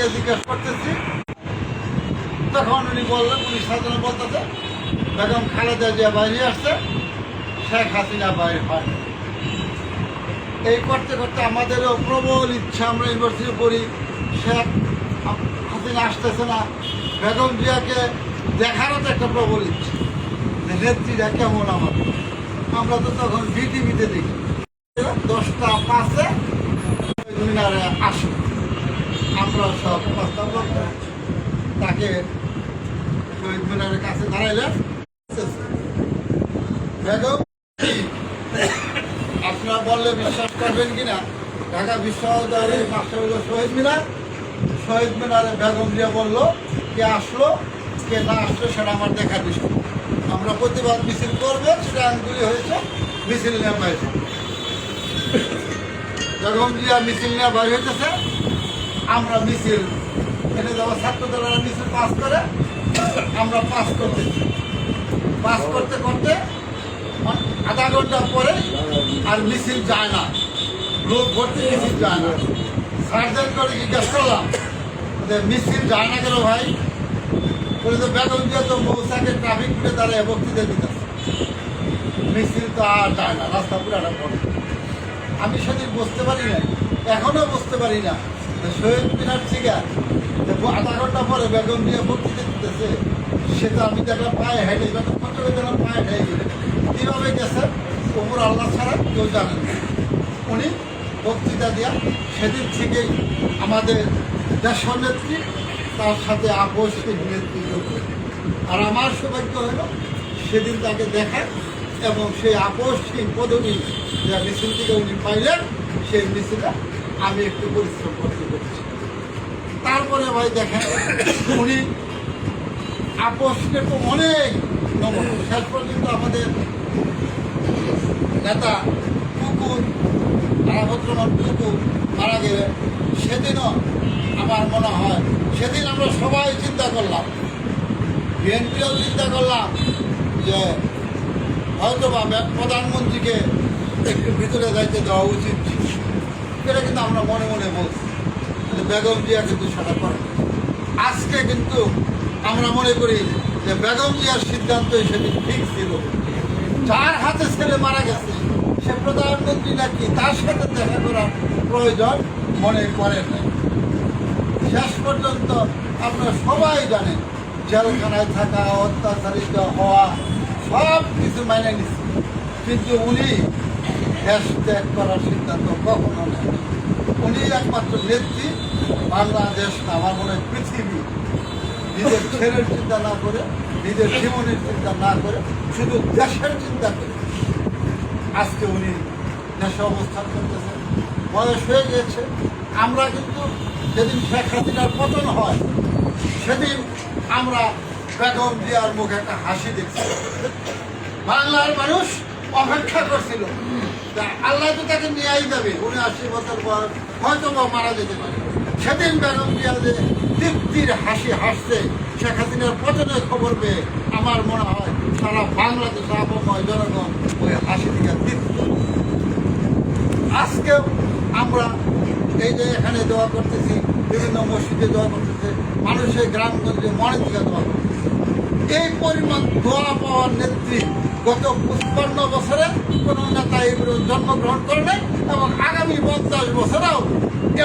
গিয়ে জিজ্ঞেস করতেছি, তখন উনি বললেন, পুলিশ সাধারণ বলতেছে বেগম খালেদা জিয়া বাইরে আসছে, শেখ হাসিনা বাইরে হয়। এই করতে করতে আমাদেরও প্রবল ইচ্ছা, আমরা ইউনিভার্সিটি পড়ি, শেখ হাসিনা আসতেছে না, বেগম জিয়াকে দেখারও তো একটা প্রবল ইচ্ছা, নেত্রীরা কেমন আমাদের। আমরা তো তখন বিটিভিতে দেখি 10টা 5-এ মিনারে আসে, আমরা সব প্রস্তাব করতে তাকে শহীদ মিনারের কাছে দাঁড়াইলেন। বেগম, আপনারা বললে বিশ্বাস করবেন কিনা, ঢাকা বিশ্ববিদ্যালয়ের পাশে হলো শহীদ মিনার। শহীদ মিনারে বেগম জিয়া বললো কে আসলো কে না আসলো সেটা আমার দেখার বিষয়। আমরা প্রতিবাদ মিছিল করবো, সেটা আন্দোলন হয়েছে, মিছিল নিয়ে বাইরে। বেগম জিয়া মিছিল নিয়ে বাইরে হইতেছে, আমরা মিছিল এনে যাবো, ছাত্রদলেরা মিছিল পাস করে, আমরা পাস করতেছি। পাস করতে করতে আধা ঘন্টা পরে আর মিছিল যায় না, লোক ভর্তি মিছিল যায় না। সার্জন করে জিজ্ঞেস করলাম যে মিছিল যায় না কেন ভাই? বলে তো বেগম জিয়া তো মৌসাকে ট্রাফিক করে দাঁড়ায় বক্তৃতা দিতেছে, মিছিল তো আর যায় না, রাস্তা পুরাটা পড়ে। আমি সেদিন বুঝতে পারি না, এখনো বুঝতে পারি না, শহীদ মিনার থেকে আধা ঘন্টা পরে বেগম জিয়া বক্তৃতা দিতেছে, সেটা আমি দেখলাম পায়ে হেঁটে, ফটো দেখলাম পায়ে হেঁটে গেলে কীভাবে গেছে ওপর আল্লাহ ছাড়া কেউ জানেন না। উনি বক্তৃতা দেওয়া সেদিন থেকেই আমাদের দেশের নেত্রী, তার সাথে আপোষহীন নেত্রী যোগ। আর আমার সৌভাগ্য হলো সেদিন তাকে দেখা, এবং সেই আপোষহীন পদবী যা মিছিল থেকে উনি পাইলেন, সেই মিছিলে আমি একটু পরিশ্রম করতে পেরেছি। তারপরে ভাই দেখেন, উনি আপোষকে তো অনেক নমন, শেষ পর্যন্ত আমাদের নেতা কুকুর আরাভদ্রমান কুকুর মারা গেলে সেদিনও আমার মনে হয়, সেদিন আমরা সবাই চিন্তা করলাম, বিএনপিও চিন্তা করলাম যে হয়তো বা প্রধানমন্ত্রীকে একটু ভিতরে যাইতে দেওয়া উচিত। এটা কিন্তু আমরা মনে মনে বলছি, কিন্তু বেগম জিয়া কিন্তু সেটা করে। আজকে কিন্তু আমরা মনে করি যে বেগম জিয়ার সিদ্ধান্তই সেদিন ঠিক ছিল। যার হাতে ছেলে মারা গেছে সে প্রধানমন্ত্রী নাকি তার সাথে দেখা করার প্রয়োজন মনে করেন নাই। শেষ পর্যন্ত আপনারা সবাই জানেন, জেলখানায় থাকা, অত্যাচারিত হওয়া, সব কিছু মেনে নিচ্ছে, কিন্তু উনি দেশ ত্যাগ করার সিদ্ধান্ত কখনো নেন। উনি একমাত্র নেত্রী, বাংলাদেশ আমার মনে হয় পৃথিবী, নিজের ছেলের চিন্তা না করে, নিজের জীবনের চিন্তা না করে, শুধু দেশের চিন্তা করে আজকে উনি দেশে অবস্থান করতেছেন। বয়স হয়ে গিয়েছে। আমরা কিন্তু যেদিন শেখ হাসিনার পতন হয় সেদিন আমরা বেগম জিয়ার মুখে একটা হাসি দেখছি। বাংলার মানুষ অপেক্ষা করছিল, আল্লাহ তো তাকে নিয়েই যাবে, উনি 80 বছর বয়স, হয়তো বা মারা যেতে পারে। সেদিন বেগম জিয়া যে তৃপ্তির হাসি হাসছে শেখ হাসিনার পতনের খবর পেয়ে, আমার মনে হয় সারা বাংলাদেশ আপময় জনগণ ওই হাসি দিকে তৃপ্ত। আজকেও আমরা এই যে এখানে দোয়া করতেছি, বিভিন্ন মসজিদে দোয়া করতেছে, মানুষের গ্রামগঞ্জে মনের দিকে দোয়া করতেছে। এই পরিমাণ দোয়া পাওয়ার নেত্রী গত 55 বছরে কোনো নেতা এগুলো জন্মগ্রহণ করে নাই, এবং আগামী 50 বছরেও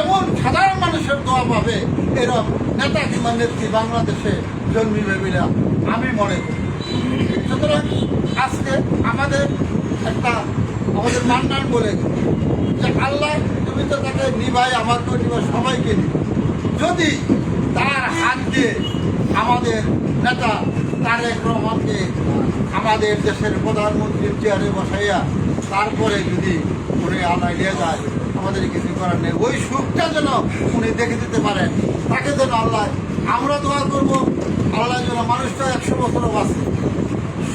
এমন সাধারণ মানুষের দোয়া পাবে এরকম নেতা কিংবা নেত্রী বাংলাদেশে জন্মিবে বলে আমি মনে করি। সুতরাং আজকে আমাদের মান্নান বলে যে আল্লাহ তুমি তো তাকে নিভাই, আমাকে নিবা, সবাইকে নিব। যদি তার হাত দিয়ে আমাদের নেতা তারেক রহমানকে আমাদের দেশের প্রধানমন্ত্রীর চেয়ারে বসাইয়া তারপরে যদি উনি আল্লাহ নিয়ে যায়, আমাদের কিছু করার নেই। ওই সুখটা যেন উনি দেখে দিতে পারেন, তাকে যেন আল্লাহ, আমরা দোয়া করবো আল্লাহ যেন মানুষটা 100 বছরও বাঁচে।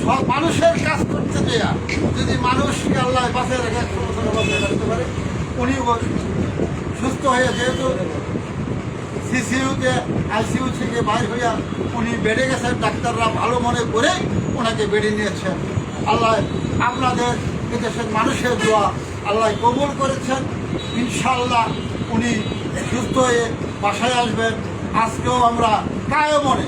সব মানুষের কাজ করতে দেয়া যদি মানুষকে আল্লাহ বাঁচে রেখে 100 বছরও বাঁচে রাখতে পারে, উনি সুস্থ হয়ে, যেহেতু সিসিউতে আইসিইউ থেকে বাইর হইয়া উনি বেড়ে গেছেন, ডাক্তাররা ভালো মনে করে ওনাকে বেড়ে নিয়েছেন। আল্লাহ আপনাদের এদেশের মানুষের দোয়া আল্লাহ কবুল করেছেন। ইনশাআল্লাহ উনি সুস্থ হয়ে বাসায় আসবেন। আজকেও আমরা কায়ো মনে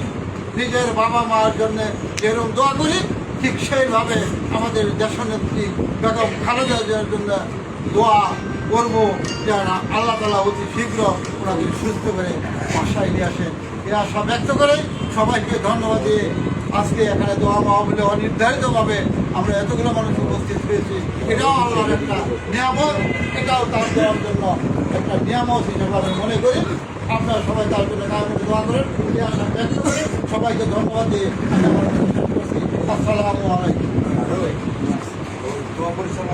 নিজের বাবা মার জন্য যেরকম দোয়া করি, ঠিক সেইভাবে আমাদের দেশনেত্রী বেগম খালেদা জিয়ার জন্য দোয়া করবো যেন আল্লাহ তাআলা অতি শীঘ্র ওনাকে সুস্থ করে বাসায় নিয়ে আসেন। এ আশা ব্যক্ত করে সবাইকে ধন্যবাদ দিয়ে আজকে এখানে দোয়া মাহফিলে অনির্ধারিতভাবে আমরা এতগুলো মানুষ উপস্থিত হয়েছি, এটাও আল্লাহর একটা নিয়ামত, এটাও তার দেওয়ার জন্য একটা নিয়ামত হিসেবে আমি মনে করি। আপনারা সবাই তার জন্য কামনা দোয়া করেন। এই আশা ব্যক্ত করে সবাইকে ধন্যবাদ দিয়ে আমি আমার কথা শেষ করছি। আসসালামু আলাইকুম। দোয়া পরিচালনা